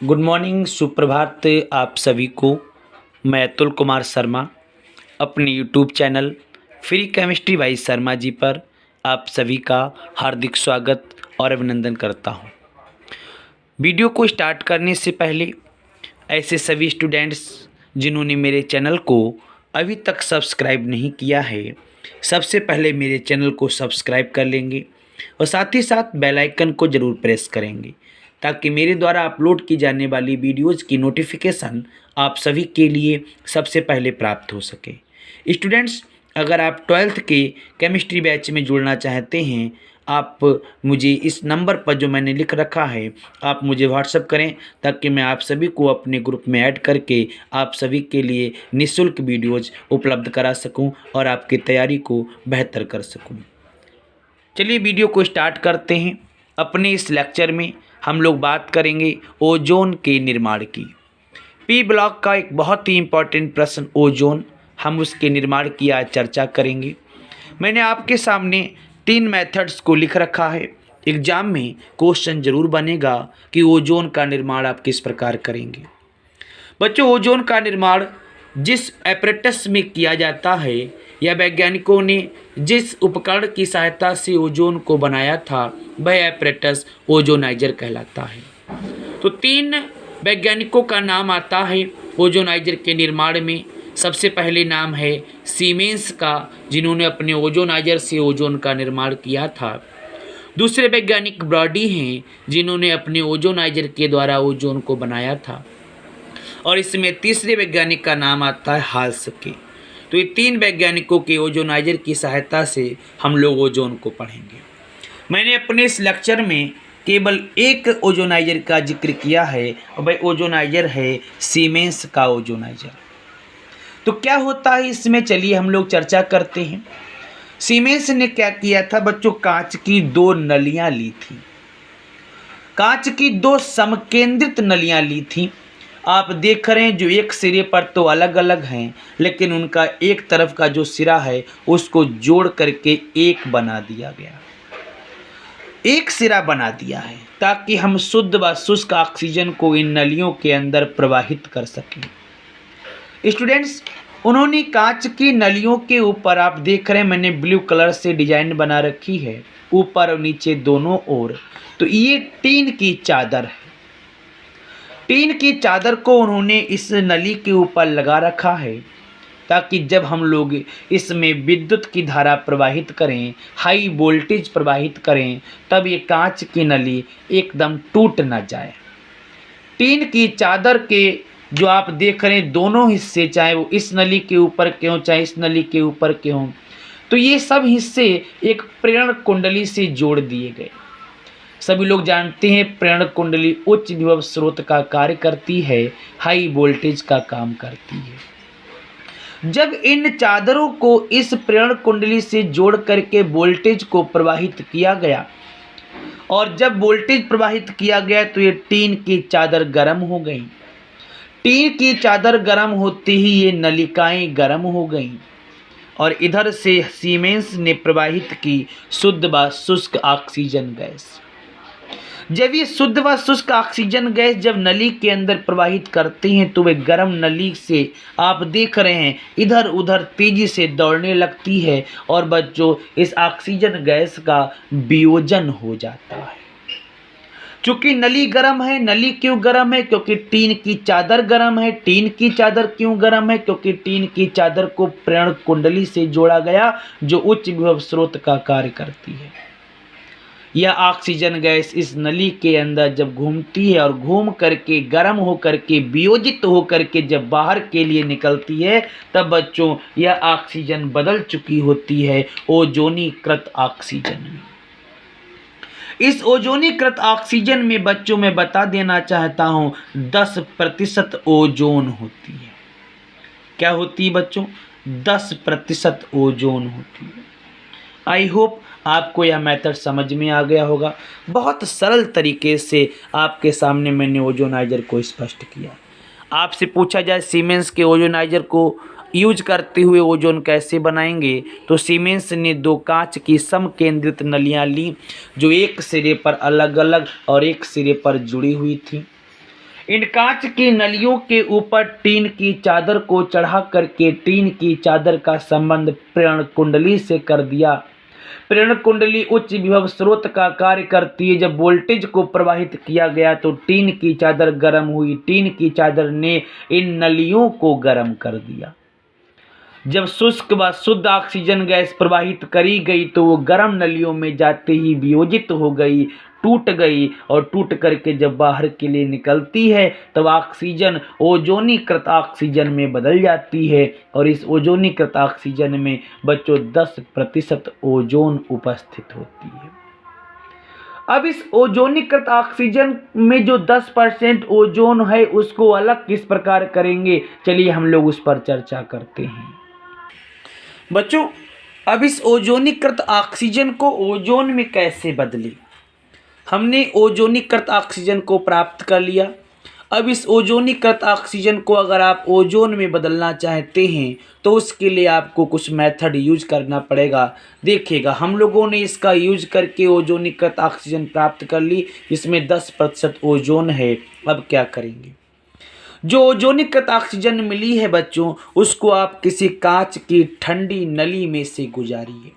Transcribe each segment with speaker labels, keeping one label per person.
Speaker 1: Good morning, सुप्रभात आप सभी को। मैं अतुल कुमार शर्मा अपने YouTube channel free chemistry by Sharma ji पर आप सभी का हार्दिक स्वागत और अभिनंदन करता हूं। वीडियो को स्टार्ट करने से पहले ऐसे सभी स्टूडेंट्स जिन्होंने मेरे चैनल को अभी तक सब्सक्राइब नहीं किया है, सबसे पहले मेरे चैनल को सब्सक्राइब कर लेंगे और साथ ही साथ बेल आइकन को ज़रूर प्रेस करेंगे ताकि मेरे द्वारा अपलोड की जाने वाली वीडियोज़ की नोटिफिकेशन आप सभी के लिए सबसे पहले प्राप्त हो सके। स्टूडेंट्स, अगर आप 12th के केमिस्ट्री बैच में जुड़ना चाहते हैं, आप मुझे इस नंबर पर जो मैंने लिख रखा है आप मुझे व्हाट्सअप करें ताकि मैं आप सभी को अपने ग्रुप में ऐड करके आप सभी के लिए निःशुल्क वीडियोज़ उपलब्ध करा सकूं और आपकी तैयारी को बेहतर कर सकूं। चलिए वीडियो को स्टार्ट करते हैं। अपने इस लेक्चर में हम लोग बात करेंगे ओजोन के निर्माण की। पी ब्लॉक का एक बहुत ही इम्पॉर्टेंट प्रश्न ओजोन, हम उसके निर्माण की आज चर्चा करेंगे। मैंने आपके सामने 3 मेथड्स को लिख रखा है। एग्जाम में क्वेश्चन जरूर बनेगा कि ओजोन का निर्माण आप किस प्रकार करेंगे। बच्चों, ओजोन का निर्माण जिस एपरेटस में किया जाता है या वैज्ञानिकों ने जिस उपकरण की सहायता से ओजोन को बनाया था वह एपरेटस ओजोनाइजर कहलाता है। तो 3 वैज्ञानिकों का नाम आता है ओजोनाइजर के निर्माण में। सबसे पहले नाम है सीमेंस का, जिन्होंने अपने ओजोनाइजर से ओजोन का निर्माण किया था। दूसरे वैज्ञानिक ब्रॉडी हैं, जिन्होंने अपने ओजोनाइजर के द्वारा ओजोन को बनाया था। और इसमें तीसरे वैज्ञानिक का नाम आता है हाल्स के। तो ये 3 वैज्ञानिकों के ओजोनाइजर की सहायता से हम लोग ओजोन को पढ़ेंगे। मैंने अपने इस लेक्चर में केवल एक ओजोनाइजर का जिक्र किया है और वह ओजोनाइजर है सीमेंस का ओजोनाइजर। तो क्या होता है इसमें, चलिए हम लोग चर्चा करते हैं। सीमेंस ने क्या किया था बच्चों, कांच की 2 नलियां ली थी। कांच की 2 समकेंद्रित नलियां ली थी। आप देख रहे हैं जो एक सिरे पर तो अलग अलग हैं, लेकिन उनका एक तरफ का जो सिरा है उसको जोड़ करके एक बना दिया गया, एक सिरा बना दिया है ताकि हम शुद्ध व शुष्क ऑक्सीजन को इन नलियों के अंदर प्रवाहित कर सकें। स्टूडेंट्स, उन्होंने कांच की नलियों के ऊपर आप देख रहे हैं मैंने ब्लू कलर से डिजाइन बना रखी है ऊपर और नीचे दोनों ओर। तो ये टीन की चादर है। टीन की चादर को उन्होंने इस नली के ऊपर लगा रखा है ताकि जब हम लोग इसमें विद्युत की धारा प्रवाहित करें, हाई वोल्टेज प्रवाहित करें, तब ये कांच की नली एकदम टूट ना जाए। टीन की चादर के जो आप देख रहे हैं दोनों हिस्से, चाहे वो इस नली के ऊपर के हों चाहे इस नली के ऊपर के हों, तो ये सब हिस्से एक प्रेरण कुंडली से जोड़ दिए गए। सभी लोग जानते हैं प्रेरण कुंडली उच्च विभव स्रोत का कार्य करती है, हाई वोल्टेज का काम करती है। जब इन चादरों को इस प्रेरण कुंडली से जोड़ करके वोल्टेज को प्रवाहित किया गया और जब वोल्टेज प्रवाहित किया गया तो ये टीन की चादर गर्म हो गई। टीन की चादर गर्म होते ही ये नलिकाएं गर्म हो गईं और इधर से सीमेंस ने प्रवाहित की शुद्ध व शुष्क ऑक्सीजन गैस। जब ये शुद्ध व शुष्क ऑक्सीजन गैस जब नली के अंदर प्रवाहित करते हैं तो वे गर्म नली से आप देख रहे हैं इधर उधर तेजी से दौड़ने लगती है और बच्चों इस ऑक्सीजन गैस का वियोजन हो जाता है। चूंकि नली गर्म है, नली क्यों गर्म है? क्योंकि टीन की चादर गर्म है। टीन की चादर क्यों गर्म है? क्योंकि टीन की चादर को प्रेरण कुंडली से जोड़ा गया जो उच्च विभव स्रोत का कार्य करती है। यह ऑक्सीजन गैस इस नली के अंदर जब घूमती है और घूम करके गर्म हो करके वियोजित हो करके जब बाहर के लिए निकलती है तब बच्चों यह ऑक्सीजन बदल चुकी होती है ओजोनीकृत ऑक्सीजन में। इस ओजोनीकृत ऑक्सीजन में बच्चों मैं बता देना चाहता हूं 10% ओजोन होती है। क्या होती है बच्चों? 10% ओजोन होती है। आई होप आपको यह मेथड समझ में आ गया होगा। बहुत सरल तरीके से आपके सामने मैंने ओजोनाइजर को स्पष्ट किया। आपसे पूछा जाए सीमेंस के ओजोनाइजर को यूज करते हुए ओजोन कैसे बनाएंगे, तो सीमेंस ने 2 कांच की समकेंद्रित नलियां ली जो एक सिरे पर अलग अलग और एक सिरे पर जुड़ी हुई थी। इन कांच की नलियों के ऊपर टीन की चादर को चढ़ा करके टीन की चादर का संबंध प्रेरण कुंडली से कर दिया। प्रेरण कुंडली उच्च विभव स्रोत का कार्य करती है। जब वोल्टेज को प्रवाहित किया गया तो टीन की चादर गर्म हुई। टीन की चादर ने इन नलियों को गर्म कर दिया। जब शुष्क व शुद्ध ऑक्सीजन गैस प्रवाहित करी गई तो वो गर्म नलियों में जाते ही वियोजित हो गई, टूट गई, और टूट करके जब बाहर के लिए निकलती है तब ऑक्सीजन ओजोनीकृत ऑक्सीजन में बदल जाती है। और इस ओजोनीकृत ऑक्सीजन में बच्चों 10% ओजोन उपस्थित होती है। अब इस ओजोनीकृत ऑक्सीजन में जो 10% ओजोन है उसको अलग किस प्रकार करेंगे, चलिए हम लोग उस पर चर्चा करते हैं। बच्चों, अब इस ओजोनीकृत ऑक्सीजन को ओजोन में कैसे बदले। हमने ओजोनीकृत ऑक्सीजन को प्राप्त कर लिया। अब इस ओजोनीकृत ऑक्सीजन को अगर आप ओजोन में बदलना चाहते हैं तो उसके लिए आपको कुछ मेथड यूज करना पड़ेगा। देखिएगा, हम लोगों ने इसका यूज करके ओजोनीकृत ऑक्सीजन प्राप्त कर ली, इसमें 10% ओजोन है। अब क्या करेंगे, जो ओजोनीकृत ऑक्सीजन मिली है बच्चों, उसको आप किसी कांच की ठंडी नली में से गुजारिए।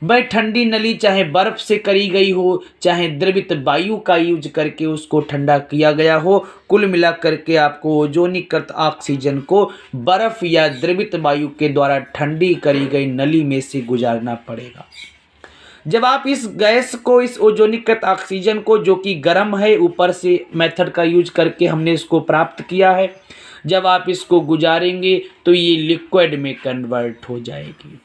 Speaker 1: वह ठंडी नली चाहे बर्फ से करी गई हो, चाहे द्रवित वायु का यूज करके उसको ठंडा किया गया हो, कुल मिला करके आपको ओजोनीकृत ऑक्सीजन को बर्फ या द्रवित वायु के द्वारा ठंडी करी गई नली में से गुजारना पड़ेगा। जब आप इस गैस को, इस ओजोनीकृत ऑक्सीजन को, जो कि गर्म है, ऊपर से मेथड का यूज करके हमने इसको प्राप्त किया है, जब आप इसको गुजारेंगे तो ये लिक्विड में कन्वर्ट हो जाएगी।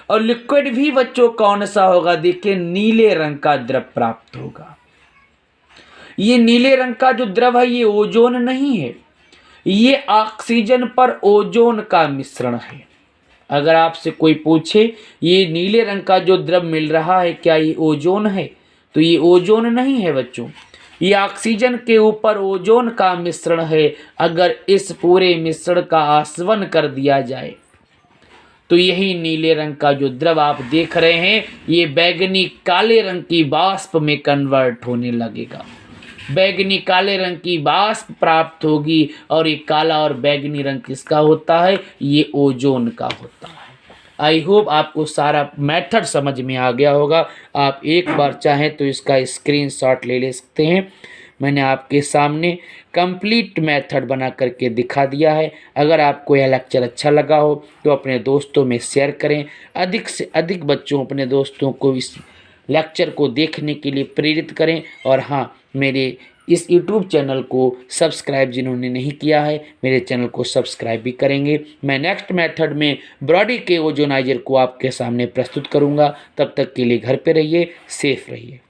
Speaker 1: और लिक्विड भी बच्चों कौन सा होगा, देखिए नीले रंग का द्रव प्राप्त होगा। ये नीले रंग का जो द्रव है ये ओजोन नहीं है, ये ऑक्सीजन पर ओजोन का मिश्रण है। अगर आपसे कोई पूछे ये नीले रंग का जो द्रव मिल रहा है क्या ये ओजोन है, तो ये ओजोन नहीं है बच्चों, ये ऑक्सीजन के ऊपर ओजोन का मिश्रण है। अगर इस पूरे मिश्रण का आसवन कर दिया जाए तो यही नीले रंग का जो द्रव आप देख रहे हैं ये बैगनी काले रंग की वाष्प में कन्वर्ट होने लगेगा। बैगनी काले रंग की वाष्प प्राप्त होगी और ये काला और बैगनी रंग किसका होता है, ये ओजोन का होता है। आई होप आपको सारा मेथड समझ में आ गया होगा। आप एक बार चाहें तो इसका स्क्रीनशॉट ले सकते हैं। मैंने आपके सामने कंप्लीट मेथड बना करके दिखा दिया है। अगर आपको यह लेक्चर अच्छा लगा हो तो अपने दोस्तों में शेयर करें। अधिक से अधिक बच्चों, अपने दोस्तों को इस लेक्चर को देखने के लिए प्रेरित करें। और हाँ, मेरे इस YouTube चैनल को सब्सक्राइब जिन्होंने नहीं किया है, मेरे चैनल को सब्सक्राइब भी करेंगे। मैं नेक्स्ट मेथड में बॉडी के ओजोनाइजर को आपके सामने प्रस्तुत करूंगा। तब तक के लिए घर पे रहिए, सेफ रहिए।